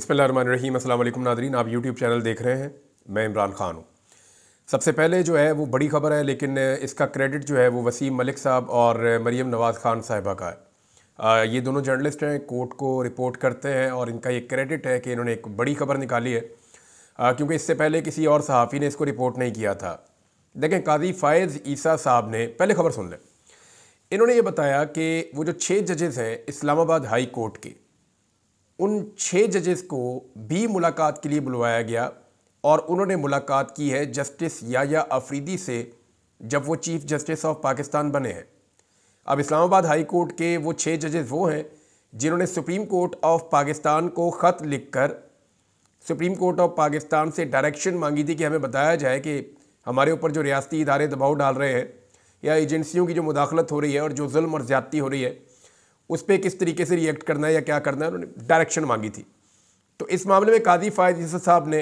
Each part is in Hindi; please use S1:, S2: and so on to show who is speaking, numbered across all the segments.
S1: बिस्मिल्लाहिर्रहमानिर्रहीम। अस्सलाम वालेकुम नादरीन, आप यूट्यूब चैनल देख रहे हैं। मैं इमरान ख़ान हूँ। सबसे पहले जो है वो बड़ी ख़बर है, लेकिन इसका क्रेडिट जो है वो वसीम मलिक साहब और मरीम नवाज़ ख़ान साहिबा का है। ये दोनों जर्नलिस्ट हैं, कोर्ट को रिपोर्ट करते हैं और इनका ये क्रेडिट है कि इन्होंने एक बड़ी ख़बर निकाली है, क्योंकि इससे पहले किसी और सहाफ़ी ने इसको रिपोर्ट नहीं किया था। देखें, काजी फ़ायज़ ईसा साहब ने, पहले ख़बर सुन लें। इन्होंने ये बताया कि वो जो 6 जजेस हैं इस्लामाबाद हाई कोर्ट के, उन 6 जजेस को भी मुलाकात के लिए बुलवाया गया और उन्होंने मुलाकात की है जस्टिस याया अफरीदी से, जब वो चीफ़ जस्टिस ऑफ पाकिस्तान बने हैं। अब इस्लामाबाद हाई कोर्ट के वो 6 जजेस वो हैं जिन्होंने सुप्रीम कोर्ट ऑफ पाकिस्तान को ख़त लिखकर सुप्रीम कोर्ट ऑफ पाकिस्तान से डायरेक्शन मांगी थी कि हमें बताया जाए कि हमारे ऊपर जो रियासती इदारे दबाव डाल रहे हैं या एजेंसियों की जो मुदाखलत हो रही है और जो जुल्म और ज़्यादती हो रही है उस पर किस तरीके से रिएक्ट करना है या क्या करना है, उन्होंने डायरेक्शन मांगी थी। तो इस मामले में काजी फ़ायज़ ईसा साहब ने,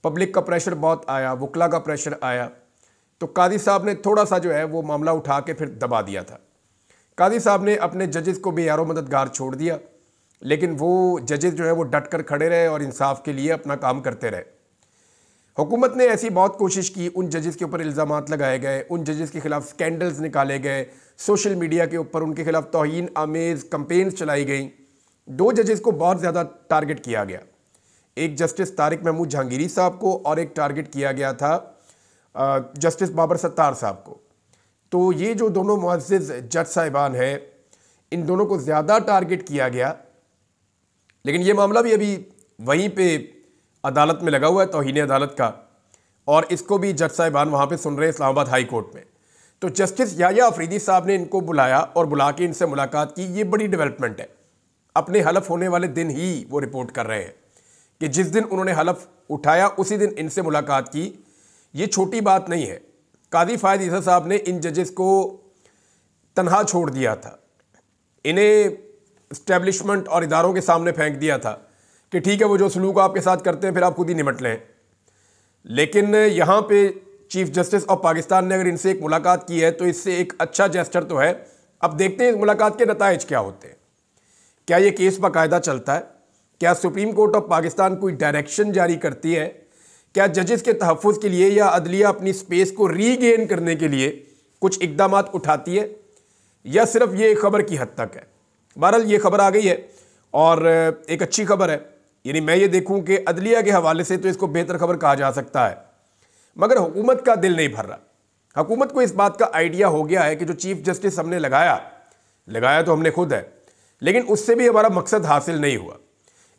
S1: पब्लिक का प्रेशर बहुत आया, वकला का प्रेशर आया, तो काजी साहब ने थोड़ा सा जो है वो मामला उठा के फिर दबा दिया था। काजी साहब ने अपने जजेस को बेयारो मददगार छोड़ दिया, लेकिन वो जजेस जो है वो डट कर खड़े रहे और इंसाफ के लिए अपना काम करते रहे। हुकूमत ने ऐसी बहुत कोशिश की, उन जजेस के ऊपर इल्ज़ामात लगाए गए, उन जजेस के ख़िलाफ़ स्कैंडल्स निकाले गए, सोशल मीडिया के ऊपर उनके खिलाफ तौहीन आमेज़ कंपेन्स चलाई गई। 2 जजेस को बहुत ज़्यादा टारगेट किया गया, एक जस्टिस तारिक महमूद जहांगीरी साहब को और एक टारगेट किया गया था जस्टिस बाबर सत्तार साहब को। तो ये जो दोनों मुअज़्ज़िज़ जज साहिबान हैं, इन दोनों को ज़्यादा टारगेट किया गया। लेकिन ये मामला भी अभी वहीं पे अदालत में लगा हुआ है, तौहीन अदालत का, और इसको भी जज साहिबान वहाँ पे सुन रहे हैं इस्लामाबाद हाई कोर्ट में। तो जस्टिस याया अफरीदी साहब ने इनको बुलाया और बुला के इनसे मुलाकात की। ये बड़ी डेवलपमेंट है। अपने हलफ होने वाले दिन ही वो रिपोर्ट कर रहे हैं कि जिस दिन उन्होंने हलफ उठाया उसी दिन इनसे मुलाकात की। ये छोटी बात नहीं है। काजी फ़ायज़ ईसा साहब ने इन जजेस को तनहा छोड़ दिया था, इन्हें इस्टेब्लिशमेंट और इदारों के सामने फेंक दिया था कि ठीक है, वो जो सलूक आपके साथ करते हैं फिर आप खुद ही निमट लें। लेकिन यहाँ पे चीफ जस्टिस ऑफ पाकिस्तान ने अगर इनसे एक मुलाकात की है तो इससे एक अच्छा जेस्चर तो है। अब देखते हैं इस मुलाकात के नताइज क्या होते हैं। क्या ये केस बाकायदा चलता है? क्या सुप्रीम कोर्ट ऑफ पाकिस्तान कोई डायरेक्शन जारी करती है? क्या जजेस के तहफ़्फ़ुज़ के लिए या अदलिया अपनी स्पेस को रीगेन करने के लिए कुछ इक़दाम उठाती है, या सिर्फ ये खबर की हद तक है? बहरहाल ये खबर आ गई है और एक अच्छी खबर है। यानी मैं ये देखूं कि अदलिया के हवाले से तो इसको बेहतर खबर कहा जा सकता है, मगर हुकूमत का दिल नहीं भर रहा। हुकूमत को इस बात का आइडिया हो गया है कि जो चीफ जस्टिस हमने लगाया तो हमने खुद है, लेकिन उससे भी हमारा मकसद हासिल नहीं हुआ।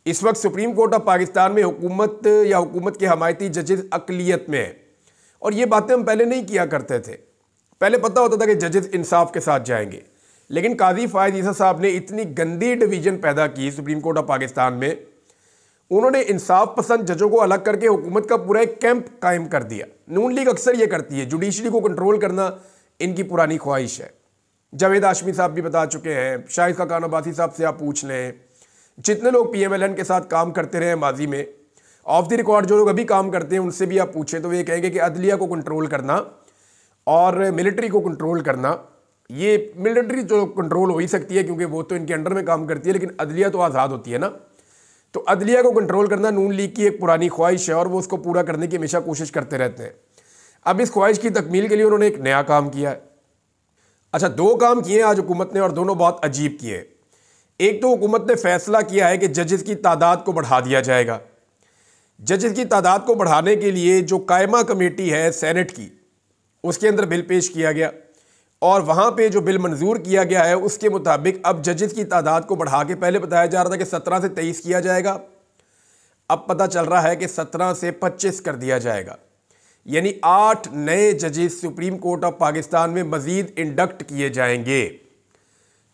S1: इस वक्त सुप्रीम कोर्ट ऑफ पाकिस्तान में हुकूमत या हुकूमत के हमायती जजेस अकलियत में है, और ये बातें हम पहले नहीं किया करते थे। पहले पता होता था कि जजेस इंसाफ के साथ जाएंगे, लेकिन काजी फ़ायज़ ईसा साहब ने इतनी गंदी डिवीज़न पैदा की सुप्रीम कोर्ट ऑफ पाकिस्तान में, उन्होंने इंसाफ पसंद जजों को अलग करके हुकूमत का पूरा एक कैंप कायम कर दिया। नून लीग अक्सर ये करती है, जुडिशरी को कंट्रोल करना इनकी पुरानी ख्वाहिश है। जावेद हाशमी साहब भी बता चुके हैं, शाहिद खान अब्बासी साहब से आप पूछ लें, जितने लोग PMLN के साथ काम करते रहे माजी में, ऑफ द रिकॉर्ड जो लोग अभी काम करते हैं उनसे भी आप पूछें तो वे कहेंगे कि अदलिया को कंट्रोल करना और मिलिट्री को कंट्रोल करना, ये मिलिट्री जो कंट्रोल हो ही सकती है क्योंकि वो तो इनके अंडर में काम करती है, लेकिन अदलिया तो आज़ाद होती है ना। तो अदलिया को कंट्रोल करना नून लीग की एक पुरानी ख्वाहिश है और वो उसको पूरा करने की हमेशा कोशिश करते रहते हैं। अब इस ख्वाहिश की तकमील के लिए उन्होंने एक नया काम किया है। अच्छा, 2 काम किए आज हुकूमत ने और दोनों बहुत अजीब किए। एक तो हुकूमत ने फैसला किया है कि जजेस की तादाद को बढ़ा दिया जाएगा। जजेस की तादाद को बढ़ाने के लिए जो कायमा कमेटी है सेनेट की, उसके अंदर बिल पेश किया गया और वहाँ पे जो बिल मंजूर किया गया है उसके मुताबिक अब जजेस की तादाद को बढ़ा के, पहले बताया जा रहा था कि 17 से 23 किया जाएगा, अब पता चल रहा है कि 17 से 25 कर दिया जाएगा। यानी 8 नए जजेस सुप्रीम कोर्ट ऑफ पाकिस्तान में मजीद इंडक्ट किए जाएंगे।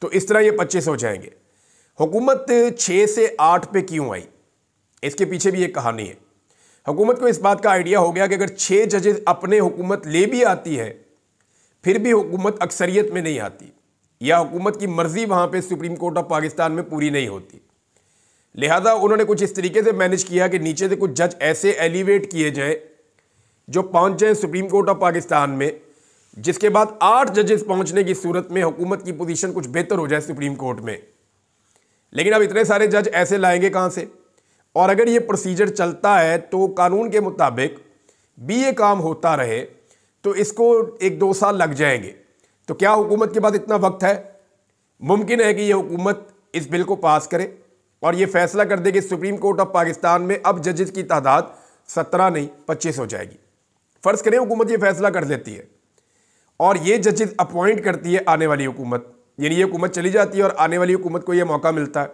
S1: तो इस तरह ये 25 हो जाएंगे। हुकूमत 6 से 8 पे क्यों आई, इसके पीछे भी एक कहानी है। हुकूमत को इस बात का आइडिया हो गया कि अगर 6 जजेस अपने हुकूमत ले भी आती है फिर भी हुकूमत अक्सरियत में नहीं आती, या हुकूमत की मर्जी वहाँ पे सुप्रीम कोर्ट ऑफ पाकिस्तान में पूरी नहीं होती। लिहाजा उन्होंने कुछ इस तरीके से मैनेज किया कि नीचे से कुछ जज ऐसे एलिवेट किए जाएं जो पहुँच जाएं सुप्रीम कोर्ट ऑफ पाकिस्तान में, जिसके बाद 8 जजेस पहुँचने की सूरत में हुकूमत की पोजीशन कुछ बेहतर हो जाए सुप्रीम कोर्ट में। लेकिन अब इतने सारे जज ऐसे लाएंगे कहाँ से? और अगर ये प्रोसीजर चलता है तो कानून के मुताबिक भी ये काम होता रहे तो इसको 1-2 साल लग जाएंगे। तो क्या हुकूमत के पास इतना वक्त है? मुमकिन है कि ये हुकूमत इस बिल को पास करे और ये फैसला कर दे कि सुप्रीम कोर्ट ऑफ पाकिस्तान में अब जजेस की तादाद 17 नहीं 25 हो जाएगी। फ़र्ज़ करें हुकूमत ये फैसला कर देती है और ये जजेस अपॉइंट करती है आने वाली हुकूमत, यानी ये हुकूमत चली जाती है और आने वाली हुकूमत को ये मौका मिलता है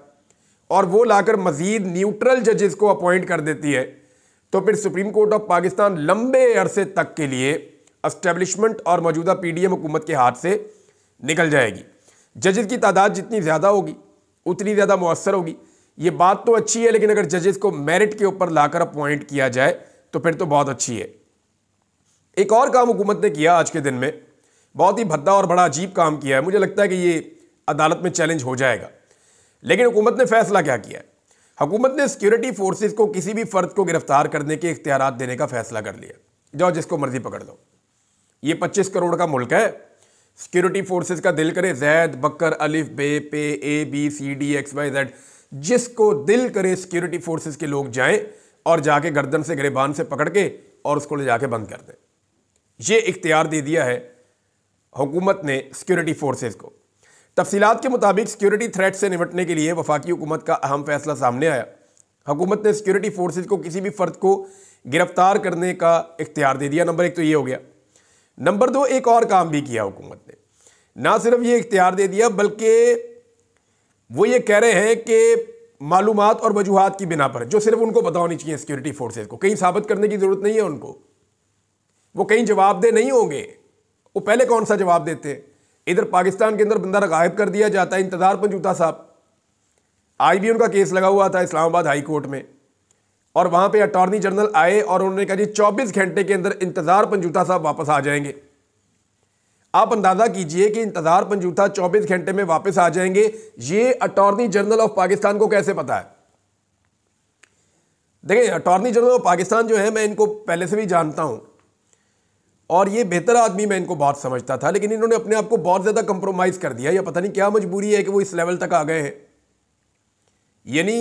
S1: और वो लाकर मज़ीद न्यूट्रल जजेस को अपॉइंट कर देती है, तो फिर सुप्रीम कोर्ट ऑफ पाकिस्तान लंबे अरसे तक के लिए एस्टेब्लिशमेंट और मौजूदा PDM हुकूमत के हाथ से निकल जाएगी। जजेस की तादाद जितनी ज़्यादा होगी उतनी ज़्यादा मुअस्सर होगी। ये बात तो अच्छी है, लेकिन अगर जजेस को मेरिट के ऊपर लाकर अपॉइंट किया जाए तो फिर तो बहुत अच्छी है। एक और काम हुकूमत ने किया आज के दिन में, बहुत ही भद्दा और बड़ा अजीब काम किया है। मुझे लगता है कि ये अदालत में चैलेंज हो जाएगा, लेकिन हुकूमत ने फैसला क्या किया है? हुकूमत ने सिक्योरिटी फोर्सेस को किसी भी फर्द को गिरफ्तार करने के इख्तियारात देने का फैसला कर लिया। जाओ जिसको मर्जी पकड़ लो। ये 25 करोड़ का मुल्क है। सिक्योरिटी फोर्सेस का दिल करे जैद बकर अलिफ बे पे ABCD XYZ, जिसको दिल करे सिक्योरिटी फोर्सेस के लोग जाएं और जाके गर्दन से गिरेबान से पकड़ के और उसको ले जाके बंद कर दें। ये इख्तियार दे दिया है हुकूमत ने सिक्योरिटी फोर्सेस को। तफसीलात के मुताबिक सिक्योरिटी थ्रेट से निपटने के लिए वफाकी हुकूमत का अहम फैसला सामने आया। हुकूमत ने सिक्योरिटी फोर्सेस को किसी भी फर्द को गिरफ्तार करने का इख्तियार दे दिया। नंबर 1 तो ये हो गया। नंबर 2, एक और काम भी किया हुकूमत ने। ना सिर्फ ये इख्तियार दे दिया, बल्कि वो ये कह रहे हैं कि मालूमात और वजूहात की बिना पर, जो सिर्फ उनको पता होनी चाहिए सिक्योरिटी फोर्सेस को, कहीं साबित करने की जरूरत नहीं है उनको, वो कहीं जवाबदेह नहीं होंगे। वो पहले कौन सा जवाब देते हैं? इधर पाकिस्तान के अंदर बंदा गायब कर दिया जाता है, इंतजार पंजूता साहब। आज भी उनका केस लगा हुआ था इस्लामाबाद हाई कोर्ट में, और वहां पे अटॉर्नी जनरल आए और उन्होंने कहा जी 24 घंटे के अंदर इंतजार पंजूता साहब वापस आ जाएंगे। आप अंदाजा कीजिए कि इंतजार पंजूता 24 घंटे में वापस आ जाएंगे, ये अटॉर्नी जनरल ऑफ पाकिस्तान को कैसे पता है? देखिए, अटॉर्नी जनरल ऑफ पाकिस्तान जो है, मैं इनको पहले से भी जानता हूं और ये बेहतर आदमी, मैं इनको बहुत समझता था, लेकिन इन्होंने अपने आप को बहुत ज्यादा कंप्रोमाइज कर दिया। या पता नहीं क्या मजबूरी है कि वो इस लेवल तक आ गए हैं। यानी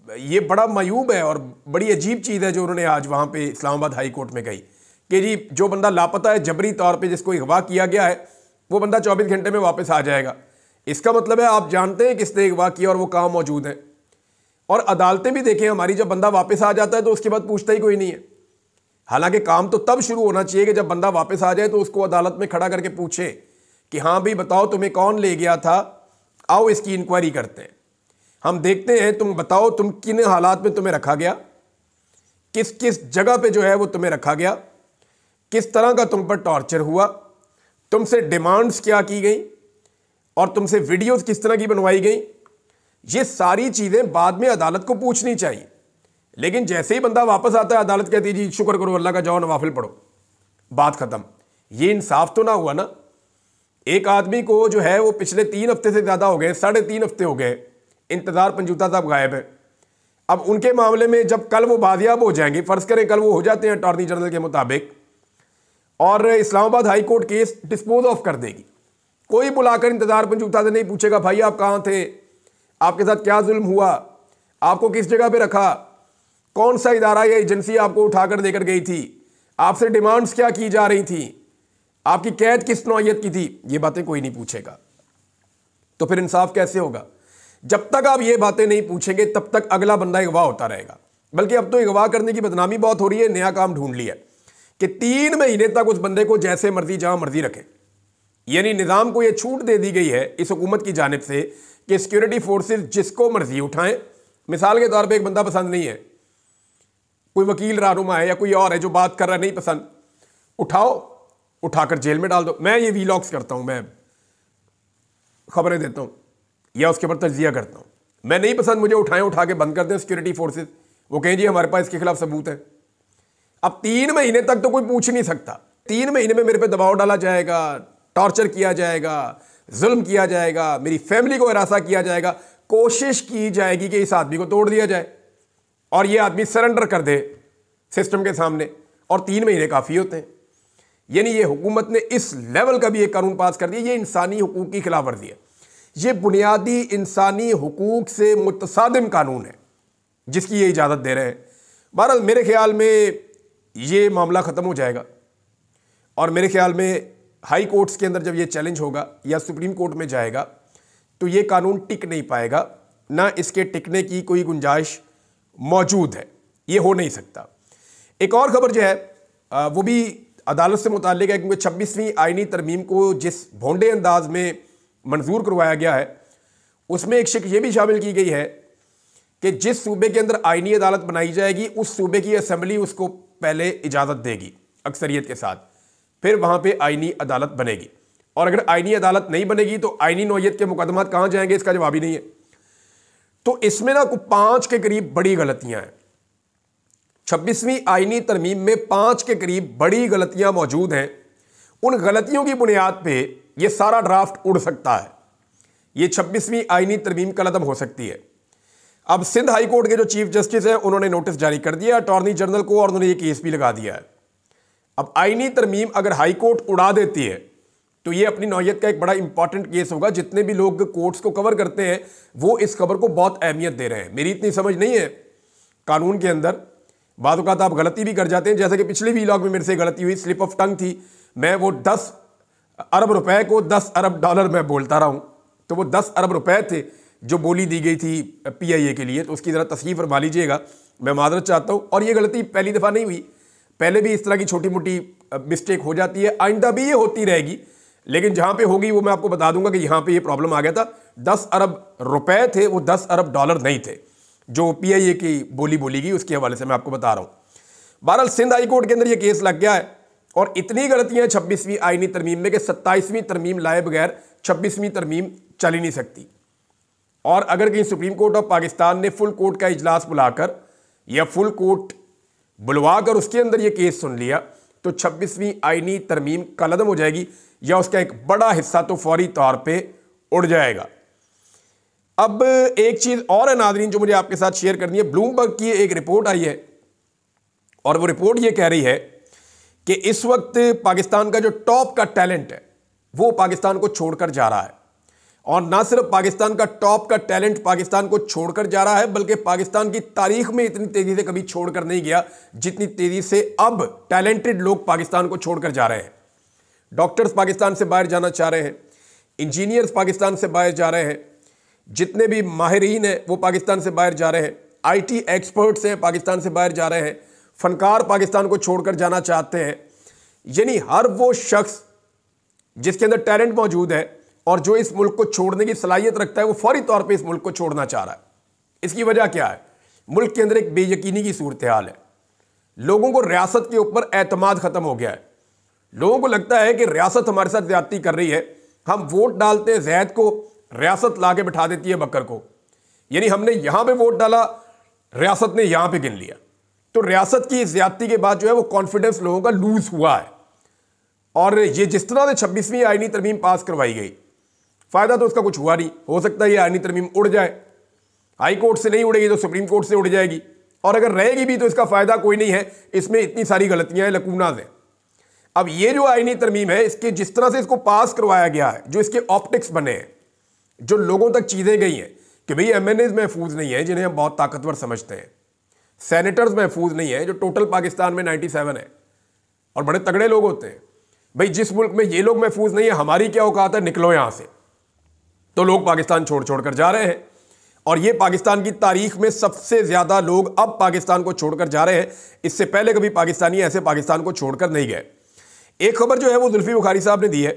S1: ये बड़ा मायूब है और बड़ी अजीब चीज़ है जो उन्होंने आज वहाँ पे इस्लामाबाद हाई कोर्ट में कही कि जी जो बंदा लापता है जबरी तौर पे, जिसको अगवा किया गया है, वो बंदा 24 घंटे में वापस आ जाएगा। इसका मतलब है आप जानते हैं किसने अगवा किया और वो कहाँ मौजूद है। और अदालतें भी देखें हमारी, जब बंदा वापस आ जाता है तो उसके बाद पूछता ही कोई नहीं है। हालांकि काम तो तब शुरू होना चाहिए कि जब बंदा वापस आ जाए तो उसको अदालत में खड़ा करके पूछे कि हाँ भाई बताओ तुम्हें कौन ले गया था, आओ इसकी इंक्वायरी करते हैं, हम देखते हैं, तुम बताओ तुम किन हालात में तुम्हें रखा गया, किस किस जगह पे जो है वो तुम्हें रखा गया, किस तरह का तुम पर टॉर्चर हुआ, तुमसे डिमांड्स क्या की गई और तुमसे वीडियोस किस तरह की बनवाई गई। ये सारी चीज़ें बाद में अदालत को पूछनी चाहिए। लेकिन जैसे ही बंदा वापस आता है अदालत कहती है जी शुक्र करो अल्लाह का, जाओ नवाफिल पढ़ो, बात खत्म। ये इंसाफ तो ना हुआ ना। एक आदमी को जो है वो पिछले 3 हफ्ते से ज़्यादा हो गए, 3.5 हफ्ते हो गए, इंतजार पंजूता साहब गायब है। अब उनके मामले में जब कल वो बाजियाब हो जाएंगे, फर्ज करें कल वो हो जाते हैं अटॉर्नी जनरल के मुताबिक, और Islamabad high court case dispose of कर देगी, कोई बुलाकर इंतजार पंजूता से नहीं पूछेगा भाई आप कहाँ थे, आपके साथ क्या जुल्म हुआ, आपको किस जगह पे रखा, कौन सा इदारा या एजेंसी आपको उठाकर देकर गई थी, आपसे डिमांड्स क्या की जा रही थी, आपकी कैद किस नौयत की थी। ये बातें कोई नहीं पूछेगा। तो फिर इंसाफ कैसे होगा? जब तक आप ये बातें नहीं पूछेंगे तब तक अगला बंदा अगवा होता रहेगा। बल्कि अब तो अगवा करने की बदनामी बहुत हो रही है। नया काम ढूंढ लिया कि 3 महीने तक उस बंदे को जैसे मर्जी जहां मर्जी रखें। यानी निज़ाम को यह छूट दे दी गई है इस हुकूमत की जानिब से कि सिक्योरिटी फोर्सेस जिसको मर्जी उठाएं। मिसाल के तौर पर एक बंदा पसंद नहीं है, कोई वकील रहनुमा है या कोई और है जो बात कर रहा है नहीं पसंद, उठाओ, उठाकर जेल में डाल दो। मैं ये वीलॉग्स करता हूं, मैं खबरें देता हूं या उसके ऊपर तज्जिया करता हूं। मैं नहीं पसंद, मुझे उठाएं, उठा के बंद कर दें सिक्योरिटी फोर्सेस। वो कहें जी हमारे पास इसके खिलाफ सबूत है। अब 3 महीने तक तो कोई पूछ नहीं सकता। 3 महीने में मेरे पे दबाव डाला जाएगा, टॉर्चर किया जाएगा, जुल्म किया जाएगा, मेरी फैमिली को हरासा किया जाएगा, कोशिश की जाएगी कि इस आदमी को तोड़ दिया जाए और ये आदमी सरेंडर कर दे सिस्टम के सामने, और 3 महीने काफ़ी होते हैं। यानी ये हुकूमत ने इस लेवल का भी एक कानून पास कर दिया। ये इंसानी हुकूक की खिलाफ वर्जी है। ये बुनियादी इंसानी हुकूक से मुतसादिम कानून है। जिसकी ये इजाज़त दे रहे हैं। बहरहाल मेरे ख्याल में ये मामला ख़त्म हो जाएगा और मेरे ख्याल में हाई कोर्ट्स के अंदर जब ये चैलेंज होगा या सुप्रीम कोर्ट में जाएगा तो ये कानून टिक नहीं पाएगा, ना इसके टिकने की कोई गुंजाइश मौजूद है, ये हो नहीं सकता। एक और खबर जो है वो भी अदालत से मुताल्लिक है, क्योंकि 26वीं आईनी तरमीम को जिस भोंडे अंदाज में मंजूर करवाया गया है उसमें एक शिक ये भी शामिल की गई है कि जिस सूबे के अंदर आईनी अदालत बनाई जाएगी उस सूबे की असेंबली उसको पहले इजाज़त देगी अक्सरियत के साथ, फिर वहाँ पे आईनी अदालत बनेगी। और अगर आईनी अदालत नहीं बनेगी तो आईनी नौयत के मुकदमात कहाँ जाएंगे, इसका जवाब ही नहीं है। तो इसमें ना 5 के करीब बड़ी गलतियां हैं। 26वीं आईनी तरमीम में 5 के करीब बड़ी गलतियां मौजूद हैं। उन गलतियों की बुनियाद पे ये सारा ड्राफ्ट उड़ सकता है, ये 26वीं आईनी तरमीम कलअदम हो सकती है। अब सिंध हाई कोर्ट के जो चीफ जस्टिस हैं उन्होंने नोटिस जारी कर दिया अटॉर्नी जनरल को और उन्होंने ये केस भी लगा दिया है। अब आईनी तरमीम अगर हाई कोर्ट उड़ा देती है तो ये अपनी नौयत का एक बड़ा इंपॉर्टेंट केस होगा। जितने भी लोग कोर्ट्स को कवर करते हैं वो इस खबर को बहुत अहमियत दे रहे हैं। मेरी इतनी समझ नहीं है कानून के अंदर, बाद औक़ात आप गलती भी कर जाते हैं, जैसे कि पिछले व्लॉग में मेरे से गलती हुई, स्लिप ऑफ टंग थी। मैं वो 10 अरब रुपए को 10 अरब डॉलर में बोलता रहा हूं, तो वो 10 अरब रुपए थे जो बोली दी गई थी PIA के लिए, तो उसकी ज़रा तस्हीफ फरमा लीजिएगा, मैं माजरत चाहता हूँ। और ये गलती पहली दफ़ा नहीं हुई, पहले भी इस तरह की छोटी मोटी मिस्टेक हो जाती है, आइंदा भी ये होती रहेगी, लेकिन जहाँ पे होगी वो मैं आपको बता दूंगा कि यहाँ पे ये प्रॉब्लम आ गया था। 10 अरब रुपए थे, वो 10 अरब डॉलर नहीं थे जो PIA की बोली गई, उसके हवाले से मैं आपको बता रहा हूँ। बहरहाल सिंध हाई कोर्ट के अंदर ये केस लग गया है और इतनी गलतियाँ 26वीं आईनी तरमीम में कि 27वीं तरमीम लाए बगैर 26वीं तरमीम चल ही नहीं सकती। और अगर कहीं सुप्रीम कोर्ट ऑफ पाकिस्तान ने फुल कोर्ट का इजलास बुलाकर या फुल कोर्ट बुलवाकर उसके अंदर ये केस सुन लिया तो 26वीं आईनी तरमीम कलअदम हो जाएगी या उसका एक बड़ा हिस्सा तो फौरी तौर पे उड़ जाएगा। अब एक चीज़ और है नाज़रीन जो मुझे आपके साथ शेयर करनी है। ब्लूमबर्ग की एक रिपोर्ट आई है और वो रिपोर्ट ये कह रही है कि इस वक्त पाकिस्तान का जो टॉप का टैलेंट है वो पाकिस्तान को छोड़कर जा रहा है। और ना सिर्फ पाकिस्तान का टॉप का टैलेंट पाकिस्तान को छोड़कर जा रहा है, बल्कि पाकिस्तान की तारीख में इतनी तेज़ी से कभी छोड़कर नहीं गया जितनी तेज़ी से अब टैलेंटेड लोग पाकिस्तान को छोड़कर जा रहे हैं। डॉक्टर्स पाकिस्तान से बाहर जाना चाह रहे हैं, इंजीनियर्स पाकिस्तान से बाहर जा रहे हैं, जितने भी माहिरीन हैं वो पाकिस्तान से बाहर जा रहे हैं, IT एक्सपर्ट्स हैं पाकिस्तान से बाहर जा रहे हैं, फनकार पाकिस्तान को छोड़कर जाना चाहते हैं। यानी हर वो शख्स जिसके अंदर टैलेंट मौजूद है और जो इस मुल्क को छोड़ने की सलाहियत रखता है वो फौरी तौर पे इस मुल्क को छोड़ना चाह रहा है। इसकी वजह क्या है? मुल्क के अंदर एक बेयकीनी की सूरत हाल है। लोगों को रियासत के ऊपर एतमाद ख़त्म हो गया है। लोगों को लगता है कि रियासत हमारे साथ ज्यादती कर रही है। हम वोट डालते हैं जैद को, रियासत ला के बिठा देती है बकर को। यानी हमने यहां पे वोट डाला, रियासत ने यहां पे गिन लिया। तो रियासत की ज्यादती के बाद जो है वो कॉन्फिडेंस लोगों का लूज हुआ है। और ये जिस तरह से 26वीं आईनी तरमीम पास करवाई गई, फायदा तो उसका कुछ हुआ नहीं। हो सकता है ये आईनी तरमीम उड़ जाए, हाई कोर्ट से नहीं उड़ेगी तो सुप्रीम कोर्ट से उड़ जाएगी, और अगर रहेगी भी तो इसका फायदा कोई नहीं है। इसमें इतनी सारी गलतियां हैं, लकूनाज हैं। अब ये जो आईनी तरमीम है, इसके जिस तरह से इसको पास करवाया गया है, जो इसके ऑप्टिक्स बने हैं, जो लोगों तक चीजें गई हैं कि भाई MNAs महफूज नहीं है जिन्हें हम बहुत ताकतवर समझते हैं, सेनेटर्स महफूज नहीं है जो टोटल पाकिस्तान में 97 है और बड़े तगड़े लोग होते हैं। भाई जिस मुल्क में ये लोग महफूज नहीं है, हमारी क्या औकात है, निकलो यहां से। तो लोग पाकिस्तान छोड़ छोड़ कर जा रहे हैं और ये पाकिस्तान की तारीख में सबसे ज्यादा लोग अब पाकिस्तान को छोड़कर जा रहे हैं। इससे पहले कभी पाकिस्तानी ऐसे पाकिस्तान को छोड़कर नहीं गए। एक खबर जो है वो जुल्फी बुखारी साहब ने दी है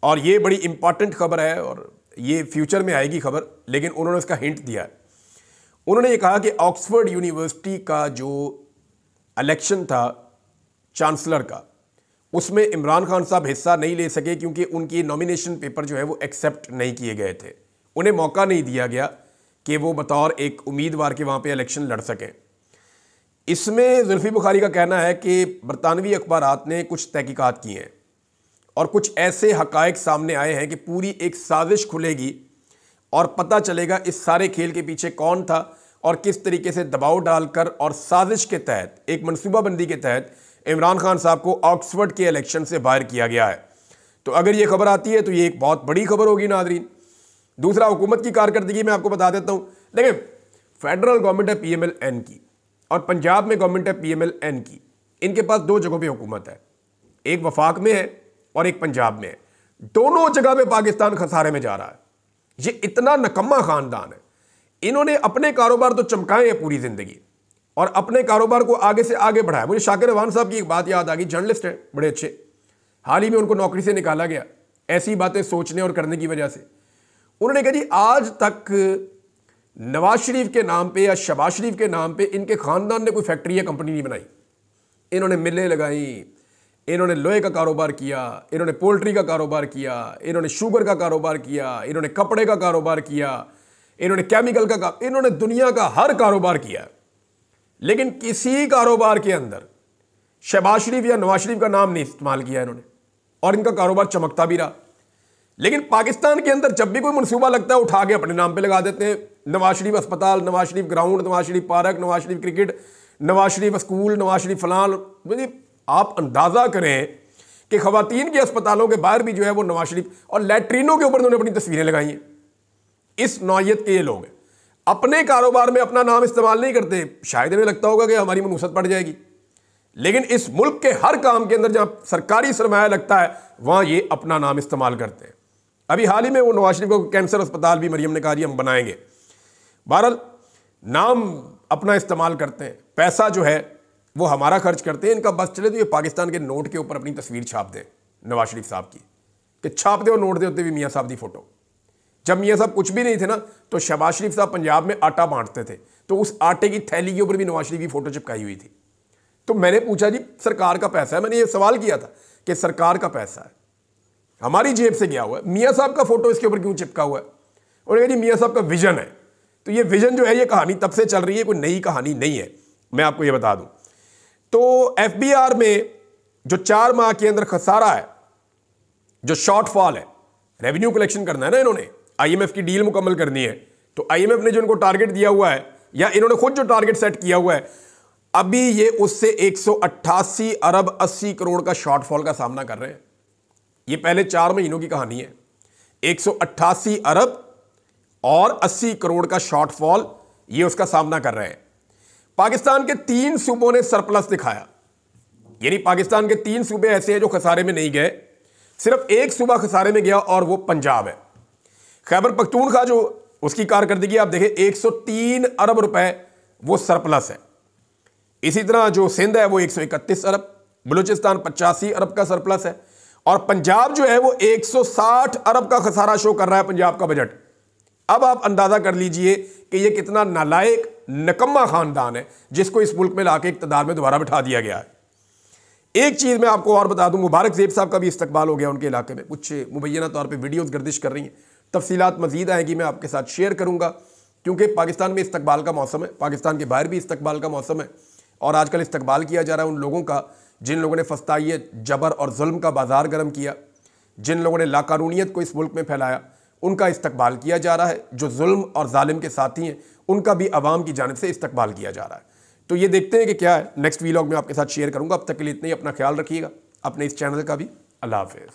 S1: और ये बड़ी इंपॉर्टेंट खबर है और ये फ्यूचर में आएगी खबर, लेकिन उन्होंने उसका हिंट दिया है। उन्होंने ये कहा कि ऑक्सफोर्ड यूनिवर्सिटी का जो इलेक्शन था चांसलर का, उसमें इमरान खान साहब हिस्सा नहीं ले सके क्योंकि उनकी नॉमिनेशन पेपर जो है वो एक्सेप्ट नहीं किए गए थे। उन्हें मौका नहीं दिया गया कि वो बतौर एक उम्मीदवार के वहाँ पे इलेक्शन लड़ सकें। इसमें जुल्फी बुखारी का कहना है कि बरतानवी अखबारात ने कुछ तहकीकात की हैं और कुछ ऐसे हकायक सामने आए हैं कि पूरी एक साजिश खुलेगी और पता चलेगा इस सारे खेल के पीछे कौन था और किस तरीके से दबाव डालकर और साजिश के तहत, एक मनसूबाबंदी के तहत इमरान खान साहब को ऑक्सफोर्ड के इलेक्शन से बाहर किया गया है। तो अगर ये खबर आती है तो ये एक बहुत बड़ी खबर होगी नाजरीन। दूसरा, हुकूमत की कारकर्दगी में आपको बता देता हूँ। देखिए, फेडरल गवर्नमेंट है PMLN की और पंजाब में गवर्नमेंट है PMLN की। इनके पास दो जगहों पे हुकूमत है, एक वफाक में है और एक पंजाब में है। दोनों जगह पे पाकिस्तान खसारे में जा रहा है। ये इतना नकम्मा खानदान है, इन्होंने अपने कारोबार तो चमकाए हैं पूरी जिंदगी और अपने कारोबार को आगे से आगे बढ़ाया। मुझे शाकिर रवान साहब की एक बात याद आ गई, जर्नलिस्ट है बड़े अच्छे, हाल ही में उनको नौकरी से निकाला गया ऐसी बातें सोचने और करने की वजह से। उन्होंने कहा जी आज तक नवाज शरीफ के नाम पे या शहबाज शरीफ के नाम पे इनके खानदान ने कोई फैक्ट्री या कंपनी नहीं बनाई। इन्होंने मिलें लगाई, इन्होंने लोहे का कारोबार किया, इन्होंने पोल्ट्री का कारोबार किया, इन्होंने शुगर का कारोबार किया, इन्होंने कपड़े का कारोबार किया, इन्होंने केमिकल का इन्होंने दुनिया का हर कारोबार किया। लेकिन किसी कारोबार के अंदर शहबाज शरीफ या नवाज शरीफ का नाम नहीं इस्तेमाल किया इन्होंने और इनका कारोबार चमकता भी रहा। लेकिन पाकिस्तान के अंदर जब भी कोई मनसूबा लगता है उठा के अपने नाम पे लगा देते हैं। नवाज शरीफ अस्पताल, Nawaz Sharif ground, Nawaz Sharif park, Nawaz Sharif cricket, Nawaz Sharif school, Nawaz Sharif फलान। आप अंदाजा करें कि खवातीन के अस्पतालों के बाहर भी जो है वो नवाज शरीफ और लैट्रीनों के ऊपर उन्होंने अपनी तस्वीरें लगाई हैं। इस नौयत के ये लोग हैं, अपने कारोबार में अपना नाम इस्तेमाल नहीं करते। शायद इन्हें लगता होगा कि हमारी मनूसत पड़ जाएगी, लेकिन इस मुल्क के हर काम के अंदर जहां सरकारी सरमाया लगता है वहां ये अपना नाम इस्तेमाल करते हैं। अभी हाल ही में वो नवाज शरीफ को कैंसर अस्पताल भी मरियम ने कहा जी हम बनाएंगे। बहरहाल नाम अपना इस्तेमाल करते हैं, पैसा जो है वो हमारा खर्च करते हैं। इनका बस चले तो ये पाकिस्तान के नोट के ऊपर अपनी तस्वीर छाप दें नवाज शरीफ साहब की, कि छाप दे और नोट दे होते भी मियाँ साहब की फोटो। जब मियाँ साहब कुछ भी नहीं थे ना तो शहबाज शरीफ साहब पंजाब में आटा बांटते थे, तो उस आटे की थैली के ऊपर भी नवाज शरीफ की फोटो चिपकाई हुई थी। तो मैंने पूछा जी सरकार का पैसा है, मैंने ये सवाल किया था कि सरकार का पैसा है, हमारी जेब से गया हुआ है, मियाँ साहब का फोटो इसके ऊपर क्यों चिपका हुआ है? उन्होंने कहा जी मियाँ साहब का विजन है। तो ये विजन जो है ये कहानी तब से चल रही है, कोई नई कहानी नहीं है। मैं आपको ये बता दूं तो FBR में जो 4 माह के अंदर खसारा है, जो शॉर्टफॉल है, रेवेन्यू कलेक्शन करना है ना, इन्होंने IMF की डील मुकम्मल करनी है, तो IMF ने जो इनको टारगेट दिया हुआ है या इन्होंने खुद जो टारगेट सेट किया हुआ है, अभी ये उससे 188 अरब 80 करोड़ का शॉर्टफॉल का सामना कर रहे हैं। ये पहले 4 महीनों की कहानी है। 188 अरब और 80 करोड़ का शॉर्टफॉल ये उसका सामना कर रहे हैं। पाकिस्तान के 3 सूबों ने सरप्लस दिखाया, यानी पाकिस्तान के 3 सूबे ऐसे हैं जो खसारे में नहीं गए, सिर्फ एक सूबा खसारे में गया और वो पंजाब है। खैबर पख्तूनख्वा जो उसकी कारकर्दगी आप देखें 103 अरब रुपए वो सरप्लस है। इसी तरह जो सिंध है वो 131 अरब, बलूचिस्तान 85 अरब का सरप्लस है और पंजाब जो है वो 160 अरब का खसारा शो कर रहा है पंजाब का बजट। अब आप अंदाजा कर लीजिए कि ये कितना नालायक नकम्मा खानदान है जिसको इस मुल्क में लाके इक़्तिदार में दोबारा बिठा दिया गया है। एक चीज़ मैं आपको और बता दूं, मुबारक ज़ेब साहब का भी इस्तकबाल हो गया उनके इलाके में, कुछ मुबैना तौर पे वीडियोस गर्दिश कर रही हैं, तफसीलात मज़ीद आएगी, मैं आपके साथ शेयर करूंगा, क्योंकि पाकिस्तान में इस्तकबाल का मौसम है, पाकिस्तान के बाहर भी इस्तकबाल का मौसम है और आजकल इस्तकबाल किया जा रहा है उन लोगों का जिन लोगों ने फस्तायत, जबर और जुल्म का बाजार गर्म किया, जिन लोगों ने लाकानूनियत को इस मुल्क में फैलाया, उनका इस्तकबाल किया जा रहा है। जो जुल्म और जालिम के साथी हैं उनका भी अवाम की जानिब से इस्तकबाल किया जा रहा है। तो ये देखते हैं कि क्या है, नेक्स्ट वीलॉग में आपके साथ शेयर करूंगा। अब तक के लिए इतना ही, अपना ख्याल रखिएगा, अपने इस चैनल का भी। अल्लाह हाफ़िज़।